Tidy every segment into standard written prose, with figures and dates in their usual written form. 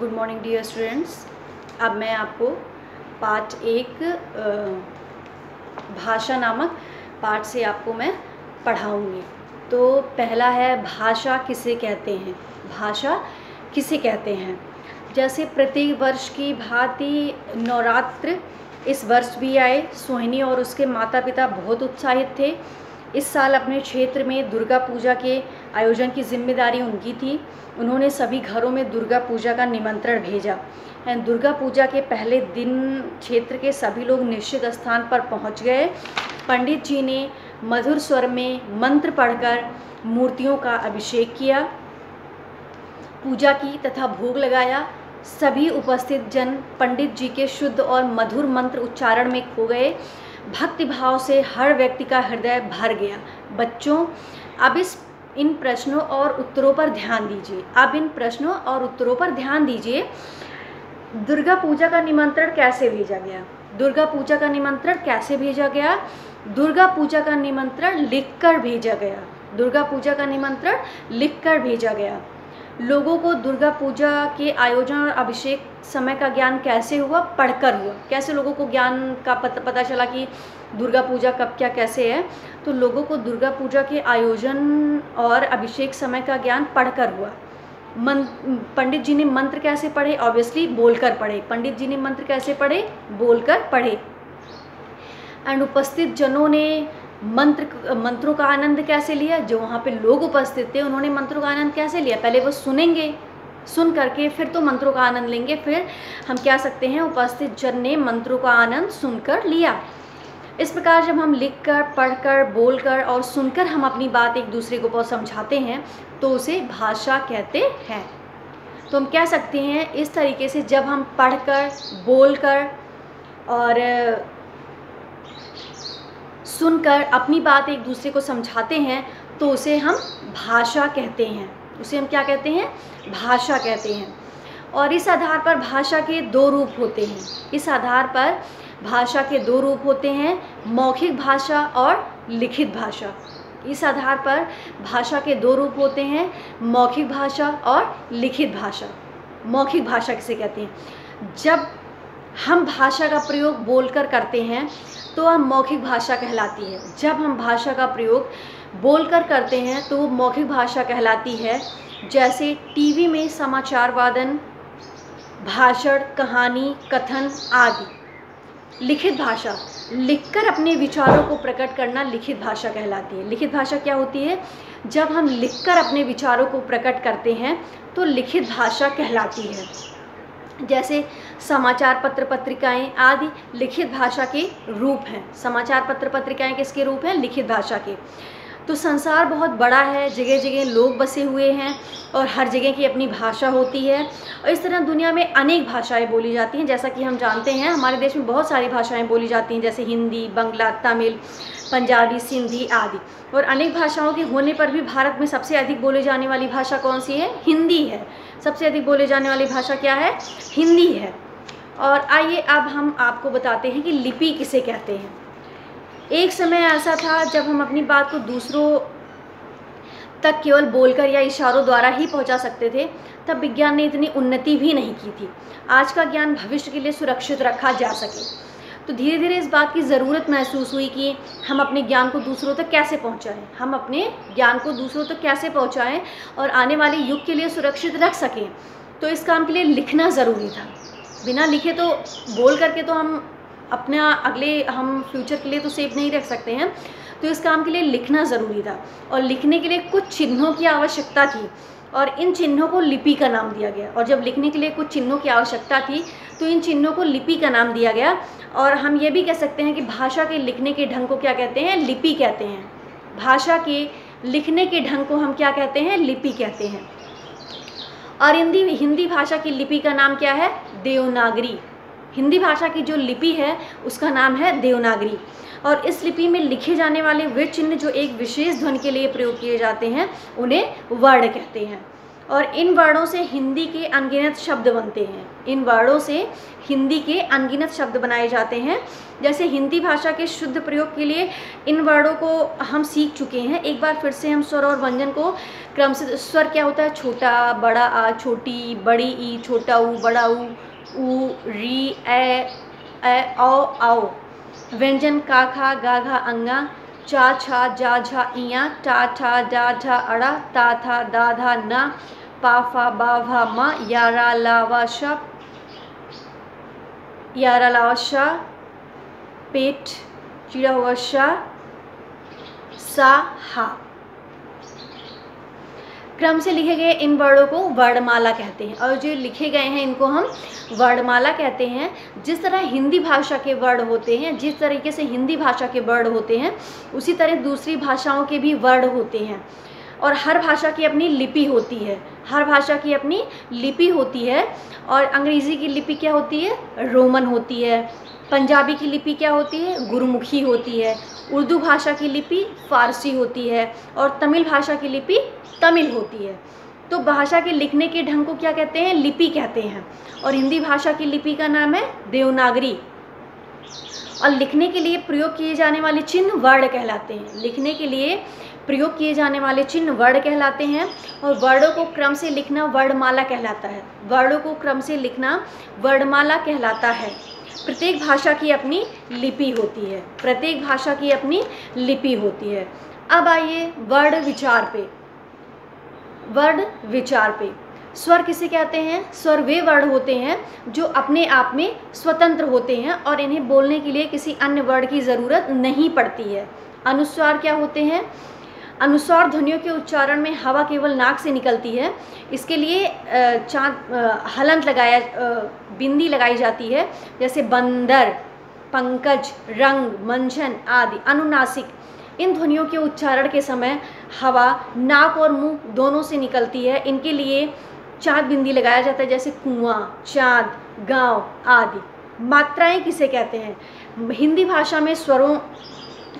Good morning dear students. अब मैं आपको पार्ट 1 भाषा नामक पार्ट से आपको मैं पढ़ाऊँगी। तो पहला है भाषा किसे कहते हैं। भाषा किसे कहते हैं। जैसे प्रत्येक वर्ष की भांति नवरात्र इस वर्ष भी आए। सोहिनी और उसके माता पिता बहुत उत्साहित थे। इस साल अपने क्षेत्र में दुर्गा पूजा के आयोजन की जिम्मेदारी उनकी थी। उन्होंने सभी घरों में दुर्गा पूजा का निमंत्रण भेजा। दुर्गा पूजा के पहले दिन क्षेत्र के सभी लोग निश्चित स्थान पर पहुंच गए। पंडित जी ने मधुर स्वर में मंत्र पढ़कर मूर्तियों का अभिषेक किया, पूजा की तथा भोग लगाया। सभी उपस्थित जन पंडित जी के शुद्ध और मधुर मंत्र उच्चारण में खो गए। भक्ति भाव से हर व्यक्ति का हृदय भर गया। बच्चों, अब इन प्रश्नों और उत्तरों पर ध्यान दीजिए। अब इन प्रश्नों और उत्तरों पर ध्यान दीजिए। दुर्गा पूजा का निमंत्रण कैसे भेजा गया। दुर्गा पूजा का निमंत्रण कैसे भेजा गया। दुर्गा पूजा का निमंत्रण लिखकर भेजा गया। दुर्गा पूजा का निमंत्रण लिखकर भेजा गया। लोगों को दुर्गा पूजा के आयोजन और अभिषेक समय का ज्ञान कैसे हुआ। पढ़कर हुआ। कैसे लोगों को ज्ञान का पता चला कि दुर्गा पूजा कब क्या कैसे है। तो लोगों को दुर्गा पूजा के आयोजन और अभिषेक समय का ज्ञान पढ़कर हुआ। पंडित जी ने मंत्र कैसे पढ़े। ऑब्वियसली बोलकर पढ़े। पंडित जी ने मंत्र कैसे पढ़े। बोलकर पढ़े। एंड उपस्थित जनों ने मंत्रों का आनंद कैसे लिया। जो वहाँ पे लोग उपस्थित थे उन्होंने मंत्रों का आनंद कैसे लिया। पहले वो सुनेंगे, सुन करके फिर तो मंत्रों का आनंद लेंगे। फिर हम कह सकते हैं उपस्थित जन ने मंत्रों का आनंद सुनकर लिया। इस प्रकार जब हम लिखकर, पढ़कर, बोलकर और सुनकर हम अपनी बात एक दूसरे को समझाते हैं तो उसे भाषा कहते हैं। तो हम कह सकते हैं इस तरीके से जब हम पढ़कर, बोलकर और सुनकर अपनी बात एक दूसरे को समझाते हैं तो उसे हम भाषा कहते हैं। उसे हम क्या कहते हैं। भाषा कहते हैं। और इस आधार पर भाषा के दो रूप होते हैं। इस आधार पर भाषा के दो रूप होते हैं, मौखिक भाषा और लिखित भाषा। इस आधार पर भाषा के दो रूप होते हैं, मौखिक भाषा और लिखित भाषा। मौखिक भाषा किसे कहते हैं। जब हम भाषा का प्रयोग बोलकर करते हैं तो वह मौखिक भाषा कहलाती है। जब हम भाषा का प्रयोग बोलकर करते हैं तो वो मौखिक भाषा कहलाती है। जैसे टीवी में समाचार वादन, भाषण, कहानी, कथन आदि। लिखित भाषा, लिखकर अपने विचारों को प्रकट करना लिखित भाषा कहलाती है। लिखित भाषा क्या होती है। जब हम लिखकर अपने विचारों को प्रकट करते हैं तो लिखित भाषा कहलाती है। जैसे समाचार पत्र पत्रिकाएं आदि लिखित भाषा के रूप हैं। समाचार पत्र पत्रिकाएं किसके रूप हैं। लिखित भाषा के। तो संसार बहुत बड़ा है, जगह जगह लोग बसे हुए हैं और हर जगह की अपनी भाषा होती है। और इस तरह दुनिया में अनेक भाषाएं बोली जाती हैं। जैसा कि हम जानते हैं हमारे देश में बहुत सारी भाषाएं बोली जाती हैं, जैसे हिंदी, बंगला, तमिल, पंजाबी, सिंधी आदि। और अनेक भाषाओं के होने पर भी भारत में सबसे अधिक बोली जाने वाली भाषा कौन सी है। हिंदी है। सबसे अधिक बोले जाने वाली भाषा क्या है। हिंदी है। और आइए अब हम आपको बताते हैं कि लिपि किसे कहते हैं। एक समय ऐसा था जब हम अपनी बात को दूसरों तक केवल बोलकर या इशारों द्वारा ही पहुंचा सकते थे। तब विज्ञान ने इतनी उन्नति भी नहीं की थी। आज का ज्ञान भविष्य के लिए सुरक्षित रखा जा सके तो धीरे धीरे इस बात की ज़रूरत महसूस हुई कि हम अपने ज्ञान को दूसरों तक कैसे पहुंचाएं। हम अपने ज्ञान को दूसरों तक कैसे पहुंचाएं और आने वाले युग के लिए सुरक्षित रख सकें। तो इस काम के लिए लिखना ज़रूरी था। बिना लिखे तो बोल करके तो हम अपना हम फ्यूचर के लिए तो सेफ नहीं रख सकते हैं। तो इस काम के लिए लिखना ज़रूरी था और लिखने के लिए कुछ चिन्हों की आवश्यकता थी और इन चिन्हों को लिपि का नाम दिया गया। और जब लिखने के लिए कुछ चिन्हों की आवश्यकता थी तो इन चिन्हों को लिपि का नाम दिया गया। और हम ये भी कह सकते हैं कि भाषा के लिखने के ढंग को क्या कहते हैं। लिपि कहते हैं। भाषा के लिखने के ढंग को हम क्या कहते हैं। लिपि कहते हैं। और हिंदी भाषा की लिपि का नाम क्या है। देवनागरी। हिंदी भाषा की जो लिपि है उसका नाम है देवनागरी। और इस लिपि में लिखे जाने वाले वे चिन्ह जो एक विशेष ध्वनि के लिए प्रयोग किए जाते हैं उन्हें वर्ण कहते हैं। और इन वर्णों से हिंदी के अनगिनत शब्द बनते हैं। इन वर्णों से हिंदी के अनगिनत शब्द बनाए जाते हैं। जैसे हिंदी भाषा के शुद्ध प्रयोग के लिए इन वर्णों को हम सीख चुके हैं। एक बार फिर से हम स्वर और व्यंजन को क्रम से। स्वर क्या होता है? छोटा, बड़ा आ, छोटी, बड़ी ई, छोटा ऊ, बड़ा ऊ, री, ए, औ, आओ। व्यंजन का, खा, गा, घा, अंगा, चा, छा, जा, झा, इया, टा, ठा, डा, ढा, अड़ा, ता, था, दा, धा, ना, पा, फा, बा, भा, मा, यारा, लावा, शा, यारा, लावा, शा, पेट, चिड़ा हुआ शा, सा, हा। क्रम से लिखे गए इन वर्णों को वर्णमाला कहते हैं, और जो लिखे गए हैं इनको हम वर्णमाला कहते हैं। जिस तरह हिंदी भाषा के वर्ण होते हैं, जिस तरीके से हिंदी भाषा के वर्ण होते हैं, उसी तरह दूसरी भाषाओं के भी वर्ण होते हैं। और हर भाषा की अपनी लिपि होती है, हर भाषा की अपनी लिपि होती है। और अंग्रेज़ी की लिपि क्या होती है? रोमन होती है। पंजाबी की लिपि क्या होती है? गुरुमुखी होती है। उर्दू भाषा की लिपि फारसी होती है, और तमिल भाषा की लिपि तमिल होती है। तो भाषा के लिखने के ढंग को क्या कहते हैं? लिपि कहते हैं। और हिंदी भाषा की लिपि का नाम है देवनागरी। और लिखने के लिए प्रयोग किए जाने वाले चिन्ह वर्ण कहलाते हैं। लिखने के लिए प्रयोग किए जाने वाले चिन्ह वर्ण कहलाते हैं। और वर्णों को क्रम से लिखना वर्णमाला कहलाता है। वर्णों को क्रम से लिखना वर्णमाला कहलाता है। प्रत्येक भाषा की अपनी लिपि होती है, प्रत्येक भाषा की अपनी लिपि होती है। अब आइए वर्ण विचार पे। वर्ण विचार पे स्वर किसे कहते हैं? स्वर वे वर्ण होते हैं जो अपने आप में स्वतंत्र होते हैं और इन्हें बोलने के लिए किसी अन्य वर्ण की ज़रूरत नहीं पड़ती है। अनुस्वार क्या होते हैं? अनुस्वार ध्वनियों के उच्चारण में हवा केवल नाक से निकलती है। इसके लिए हलंत बिंदी लगाई जाती है, जैसे बंदर, पंकज, रंग, मंझन आदि। अनुनासिक, इन ध्वनियों के उच्चारण के समय हवा नाक और मुंह दोनों से निकलती है। इनके लिए चाँद बिंदी लगाया जाता है, जैसे कुआं, चाँद, गांव आदि। मात्राएं किसे कहते हैं? हिंदी भाषा में स्वरों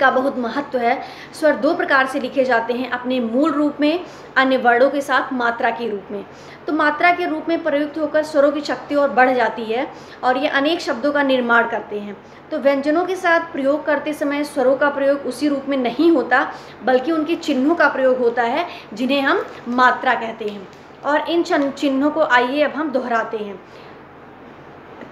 का बहुत महत्व है। स्वर दो प्रकार से लिखे जाते हैं, अपने मूल रूप में, अन्य वर्णों के साथ मात्रा के रूप में। तो मात्रा के रूप में प्रयुक्त होकर स्वरों की शक्ति और बढ़ जाती है और ये अनेक शब्दों का निर्माण करते हैं। तो व्यंजनों के साथ प्रयोग करते समय स्वरों का प्रयोग उसी रूप में नहीं होता, बल्कि उनके चिन्हों का प्रयोग होता है, जिन्हें हम मात्रा कहते हैं। और इन चिन्हों को आइए अब हम दोहराते हैं।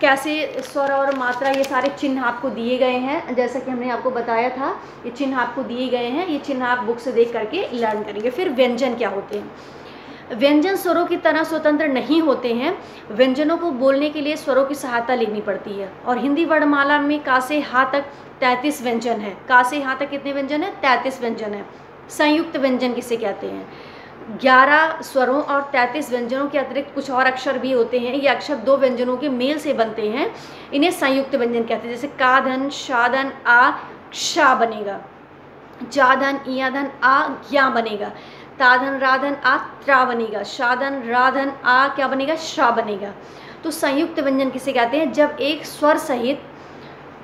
कैसे स्वर और मात्रा, ये सारे चिन्ह आपको दिए गए हैं। जैसा कि हमने आपको बताया था, ये चिन्ह आपको दिए गए हैं। ये चिन्ह आप बुक से देख करके लर्न करेंगे। फिर व्यंजन क्या होते हैं? व्यंजन स्वरों की तरह स्वतंत्र नहीं होते हैं। व्यंजनों को बोलने के लिए स्वरों की सहायता लेनी पड़ती है। और हिंदी वर्णमाला में का से हा तक 33 व्यंजन है। का से हा तक कितने व्यंजन है? 33 व्यंजन है। संयुक्त व्यंजन किसे कहते हैं? 11 स्वरों और 33 व्यंजनों के अतिरिक्त कुछ और अक्षर भी होते हैं। ये अक्षर दो व्यंजनों के मेल से बनते हैं, इन्हें संयुक्त व्यंजन कहते हैं। जैसे काधन, शाधन, आ, क्षा बनेगा। जाधन, इयाधन, आ, ज्ञा बनेगा। ताधन, राधन, आ, त्रा बनेगा। शाधन, राधन, आ, क्या बनेगा? श्रा बनेगा। तो संयुक्त व्यंजन किसे कहते हैं? जब एक स्वर सहित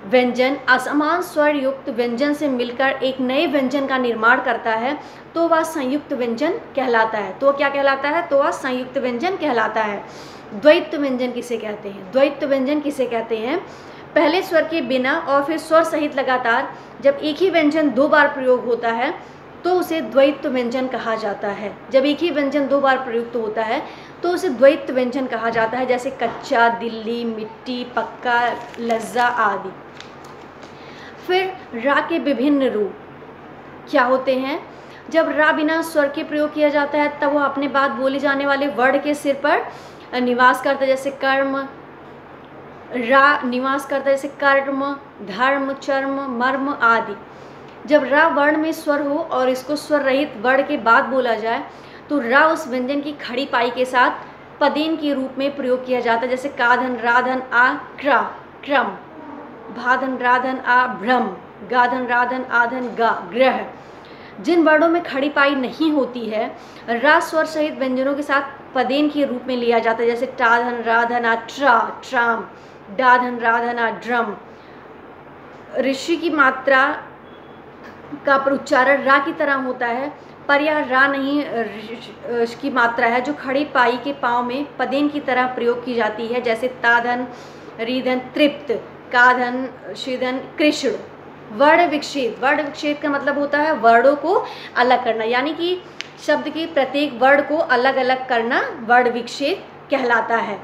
व्यंजन असमान स्वर युक्त व्यंजन से मिलकर एक नए व्यंजन का निर्माण करता है, तो वह संयुक्त व्यंजन कहलाता है। तो क्या कहलाता है? तो वह संयुक्त व्यंजन कहलाता है। द्वैत व्यंजन किसे कहते हैं? द्वैत व्यंजन किसे कहते हैं? पहले स्वर के बिना और फिर स्वर सहित लगातार जब एक ही व्यंजन दो बार प्रयोग होता है, तो उसे द्वैत व्यंजन कहा जाता है। जब एक ही व्यंजन दो बार प्रयुक्त होता है, तो उसे द्वैत व्यंजन कहा जाता है। जैसे कच्चा, दिल्ली, मिट्टी, पक्का, लज्जा आदि। फिर रा के विभिन्न रूप क्या होते हैं? जब रा बिना स्वर के प्रयोग किया जाता है, तब वह अपने बाद बोले जाने वाले वर्ण के सिर पर निवास करता है। जैसे कर्म, रा निवास करता है, जैसे कर्म, धर्म, चर्म, मर्म आदि। जब रा वर्ण में स्वर हो और इसको स्वर रहित वर्ण के बाद बोला जाए, तो रा उस व्यंजन की खड़ी पाई के साथ पदेन के रूप में प्रयोग किया जाता है। जैसे काधन, राधन, आ, क्रा, क्रम। भाधन, राधन, आ, भ्रम। गाधन, राधन, आधन, गा, ग्रह। जिन वर्णों में खड़ी पाई नहीं होती है, रा स्वर सहित व्यंजनों के साथ पदेन के रूप में लिया जाता है। जैसे टाधन, राधन, आ, ट्रा, ट्राम। डाधन, राधन, आ, ड्रम। ऋषि की मात्रा का उच्चारण रा की तरह होता है, पर यह रा नहीं की मात्रा है जो खड़ी पाई के पाँव में पदेन की तरह प्रयोग की जाती है, जैसे ताधन, रीधन, तृप्त, काधन, शीधन, कृष्ण। वर्ण विक्षेद, वर्ण विक्षेद का मतलब होता है वर्णों को अलग करना, यानी कि शब्द के प्रत्येक वर्ण को अलग अलग करना वर्ण विक्षेद कहलाता है।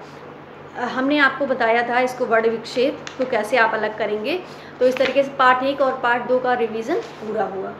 हमने आपको बताया था इसको वर्ण विक्षेद को कैसे आप अलग करेंगे। तो इस तरीके से पार्ट 1 और पार्ट 2 का रिवीजन पूरा हुआ।